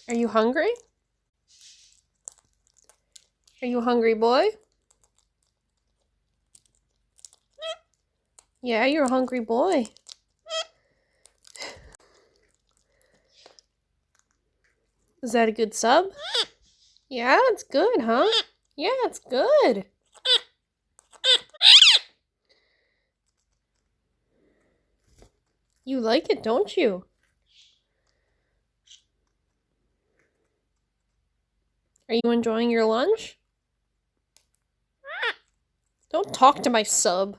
Are you hungry? Are you a hungry boy? Yeah, you're a hungry boy. Is that a good sub? Yeah, it's good, huh? Yeah, it's good. You like it, don't you? Are you enjoying your lunch? Don't talk to my sub.